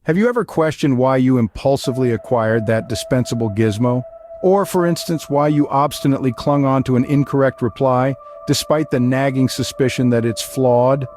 Have you ever questioned why you impulsively acquired that dispensable gizmo? Or, for instance, why you obstinately clung on to an incorrect reply, despite the nagging suspicion that it's flawed?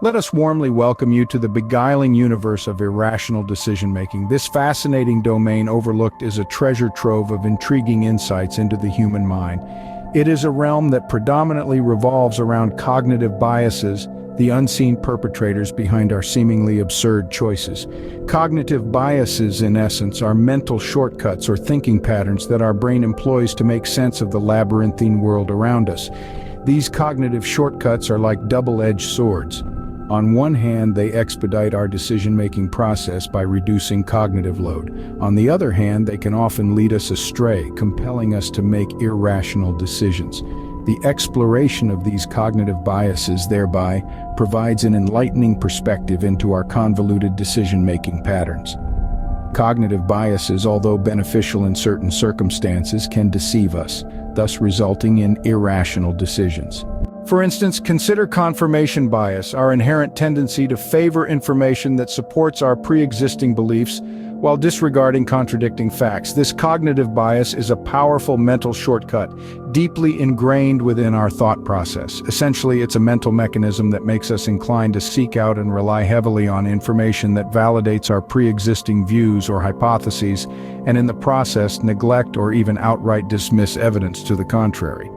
Let us warmly welcome you to the beguiling universe of irrational decision-making. This fascinating domain overlooked is a treasure trove of intriguing insights into the human mind. It is a realm that predominantly revolves around cognitive biases, the unseen perpetrators behind our seemingly absurd choices. Cognitive biases, in essence, are mental shortcuts or thinking patterns that our brain employs to make sense of the labyrinthine world around us. These cognitive shortcuts are like double-edged swords. On one hand, they expedite our decision-making process by reducing cognitive load. On the other hand, they can often lead us astray, compelling us to make irrational decisions. The exploration of these cognitive biases thereby provides an enlightening perspective into our convoluted decision-making patterns. Cognitive biases, although beneficial in certain circumstances, can deceive us, thus resulting in irrational decisions. For instance, consider confirmation bias, our inherent tendency to favor information that supports our pre-existing beliefs while disregarding contradicting facts. This cognitive bias is a powerful mental shortcut, deeply ingrained within our thought process. Essentially, it's a mental mechanism that makes us inclined to seek out and rely heavily on information that validates our pre-existing views or hypotheses, and in the process, neglect or even outright dismiss evidence to the contrary.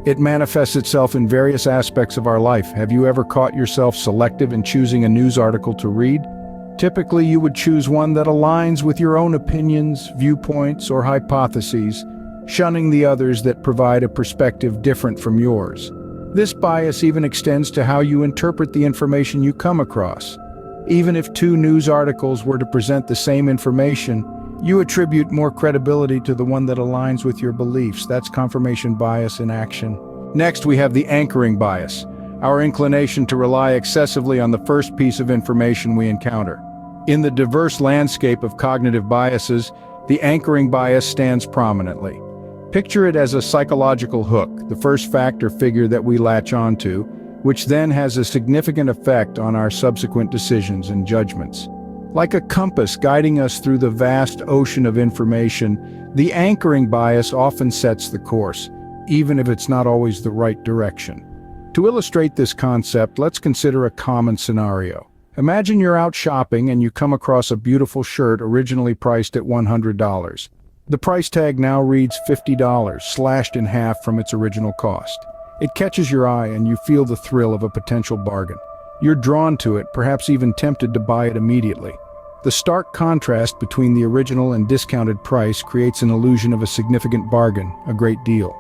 It manifests itself in various aspects of our life. Have you ever caught yourself selective in choosing a news article to read? Typically, you would choose one that aligns with your own opinions, viewpoints, or hypotheses, shunning the others that provide a perspective different from yours. This bias even extends to how you interpret the information you come across. Even if two news articles were to present the same information, you attribute more credibility to the one that aligns with your beliefs. That's confirmation bias in action. Next, we have the anchoring bias, our inclination to rely excessively on the first piece of information we encounter. In the diverse landscape of cognitive biases, the anchoring bias stands prominently. Picture it as a psychological hook, the first fact or figure that we latch onto, which then has a significant effect on our subsequent decisions and judgments. Like a compass guiding us through the vast ocean of information, the anchoring bias often sets the course, even if it's not always the right direction. To illustrate this concept, let's consider a common scenario. Imagine you're out shopping and you come across a beautiful shirt originally priced at $100. The price tag now reads $50, slashed in half from its original cost. It catches your eye and you feel the thrill of a potential bargain. You're drawn to it, perhaps even tempted to buy it immediately. The stark contrast between the original and discounted price creates an illusion of a significant bargain, a great deal.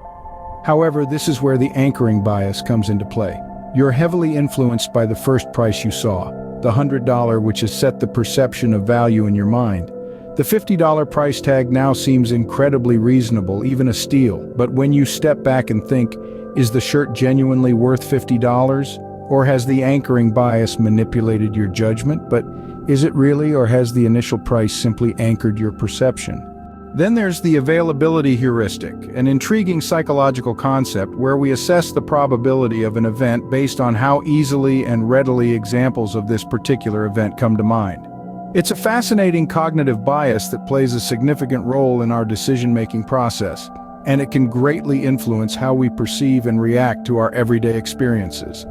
However, this is where the anchoring bias comes into play. You're heavily influenced by the first price you saw, the $100, which has set the perception of value in your mind. The $50 price tag now seems incredibly reasonable, even a steal. But when you step back and think, is the shirt genuinely worth $50? Or has the anchoring bias manipulated your judgment? But is it really, or has the initial price simply anchored your perception? Then there's the availability heuristic, an intriguing psychological concept where we assess the probability of an event based on how easily and readily examples of this particular event come to mind. It's a fascinating cognitive bias that plays a significant role in our decision-making process, and it can greatly influence how we perceive and react to our everyday experiences.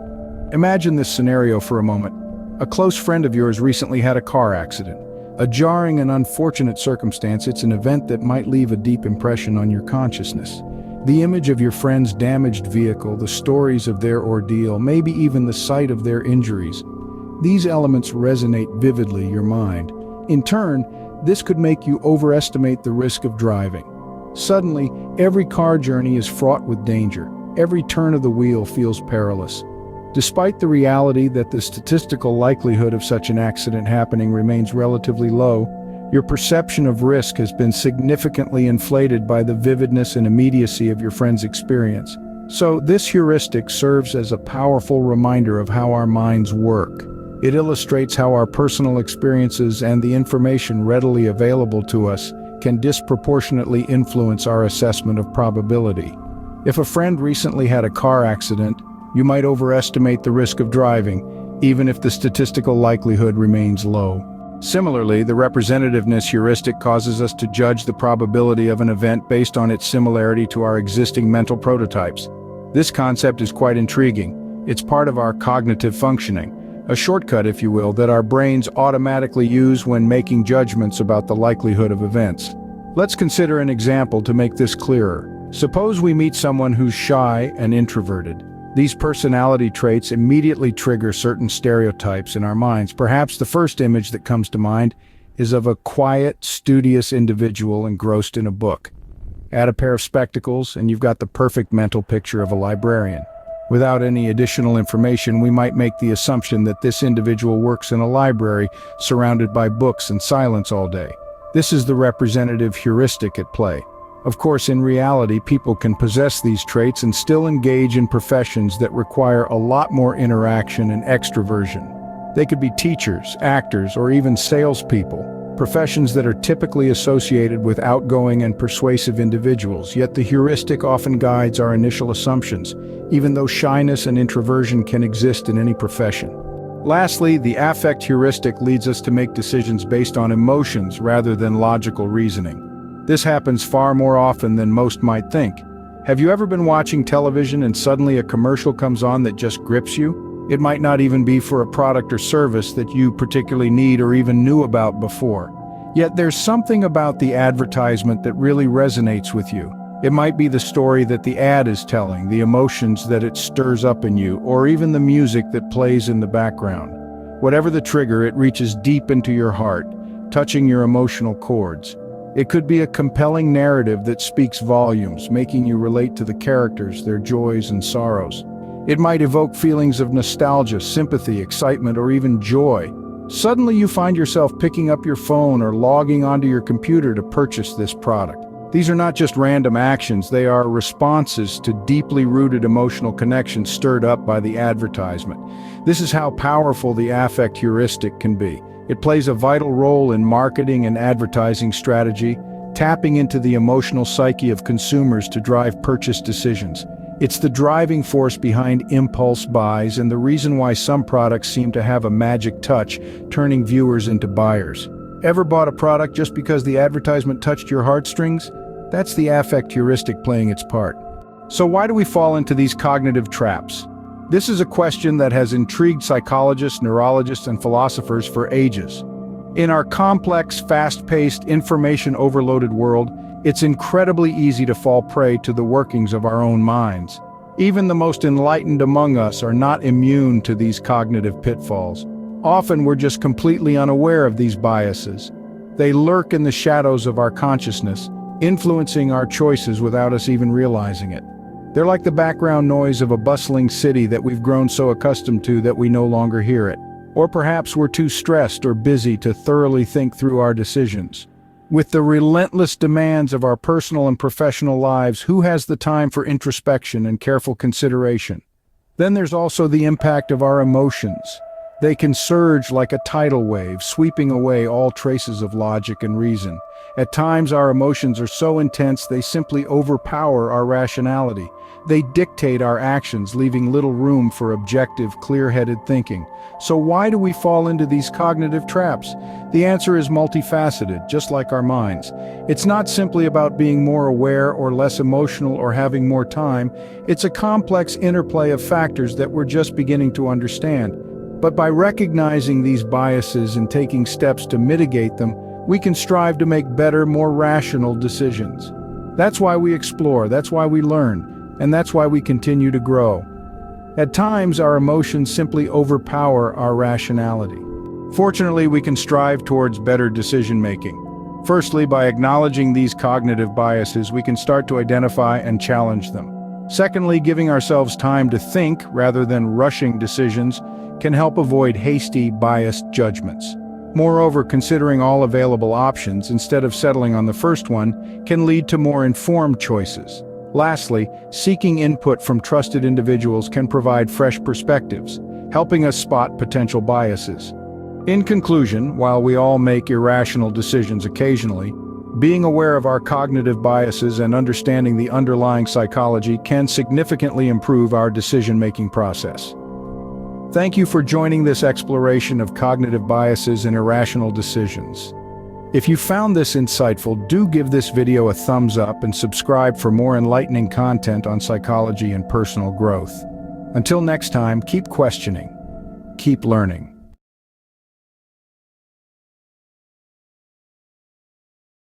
Imagine this scenario for a moment. A close friend of yours recently had a car accident. A jarring and unfortunate circumstance, it's an event that might leave a deep impression on your consciousness. The image of your friend's damaged vehicle, the stories of their ordeal, maybe even the sight of their injuries. These elements resonate vividly in your mind. In turn, this could make you overestimate the risk of driving. Suddenly, every car journey is fraught with danger. Every turn of the wheel feels perilous. Despite the reality that the statistical likelihood of such an accident happening remains relatively low, your perception of risk has been significantly inflated by the vividness and immediacy of your friend's experience. So this heuristic serves as a powerful reminder of how our minds work. It illustrates how our personal experiences and the information readily available to us can disproportionately influence our assessment of probability. If a friend recently had a car accident, you might overestimate the risk of driving, even if the statistical likelihood remains low. Similarly, the representativeness heuristic causes us to judge the probability of an event based on its similarity to our existing mental prototypes. This concept is quite intriguing. It's part of our cognitive functioning, a shortcut, if you will, that our brains automatically use when making judgments about the likelihood of events. Let's consider an example to make this clearer. Suppose we meet someone who's shy and introverted. These personality traits immediately trigger certain stereotypes in our minds. Perhaps the first image that comes to mind is of a quiet, studious individual engrossed in a book. Add a pair of spectacles, and you've got the perfect mental picture of a librarian. Without any additional information, we might make the assumption that this individual works in a library surrounded by books and silence all day. This is the representative heuristic at play. Of course, in reality, people can possess these traits and still engage in professions that require a lot more interaction and extroversion. They could be teachers, actors, or even salespeople, professions that are typically associated with outgoing and persuasive individuals, yet the heuristic often guides our initial assumptions, even though shyness and introversion can exist in any profession. Lastly, the affect heuristic leads us to make decisions based on emotions rather than logical reasoning. This happens far more often than most might think. Have you ever been watching television and suddenly a commercial comes on that just grips you? It might not even be for a product or service that you particularly need or even knew about before. Yet there's something about the advertisement that really resonates with you. It might be the story that the ad is telling, the emotions that it stirs up in you, or even the music that plays in the background. Whatever the trigger, it reaches deep into your heart, touching your emotional chords. It could be a compelling narrative that speaks volumes, making you relate to the characters, their joys and sorrows. It might evoke feelings of nostalgia, sympathy, excitement, or even joy. Suddenly you find yourself picking up your phone or logging onto your computer to purchase this product. These are not just random actions, they are responses to deeply rooted emotional connections stirred up by the advertisement. This is how powerful the affect heuristic can be. It plays a vital role in marketing and advertising strategy, tapping into the emotional psyche of consumers to drive purchase decisions. It's the driving force behind impulse buys and the reason why some products seem to have a magic touch, turning viewers into buyers. Ever bought a product just because the advertisement touched your heartstrings? That's the affect heuristic playing its part. So why do we fall into these cognitive traps? This is a question that has intrigued psychologists, neurologists, and philosophers for ages. In our complex, fast-paced, information-overloaded world, it's incredibly easy to fall prey to the workings of our own minds. Even the most enlightened among us are not immune to these cognitive pitfalls. Often we're just completely unaware of these biases. They lurk in the shadows of our consciousness, influencing our choices without us even realizing it. They're like the background noise of a bustling city that we've grown so accustomed to that we no longer hear it. Or perhaps we're too stressed or busy to thoroughly think through our decisions. With the relentless demands of our personal and professional lives, who has the time for introspection and careful consideration? Then there's also the impact of our emotions. They can surge like a tidal wave, sweeping away all traces of logic and reason. At times, our emotions are so intense they simply overpower our rationality. They dictate our actions, leaving little room for objective, clear-headed thinking. So why do we fall into these cognitive traps? The answer is multifaceted, just like our minds. It's not simply about being more aware or less emotional or having more time. It's a complex interplay of factors that we're just beginning to understand. But by recognizing these biases and taking steps to mitigate them, we can strive to make better, more rational decisions. That's why we explore, that's why we learn, and that's why we continue to grow. At times, our emotions simply overpower our rationality. Fortunately, we can strive towards better decision-making. Firstly, by acknowledging these cognitive biases, we can start to identify and challenge them. Secondly, giving ourselves time to think rather than rushing decisions can help avoid hasty, biased judgments. Moreover, considering all available options instead of settling on the first one can lead to more informed choices. Lastly, seeking input from trusted individuals can provide fresh perspectives, helping us spot potential biases. In conclusion, while we all make irrational decisions occasionally, being aware of our cognitive biases and understanding the underlying psychology can significantly improve our decision-making process. Thank you for joining this exploration of cognitive biases and irrational decisions. If you found this insightful, do give this video a thumbs up and subscribe for more enlightening content on psychology and personal growth. Until next time, keep questioning, keep learning.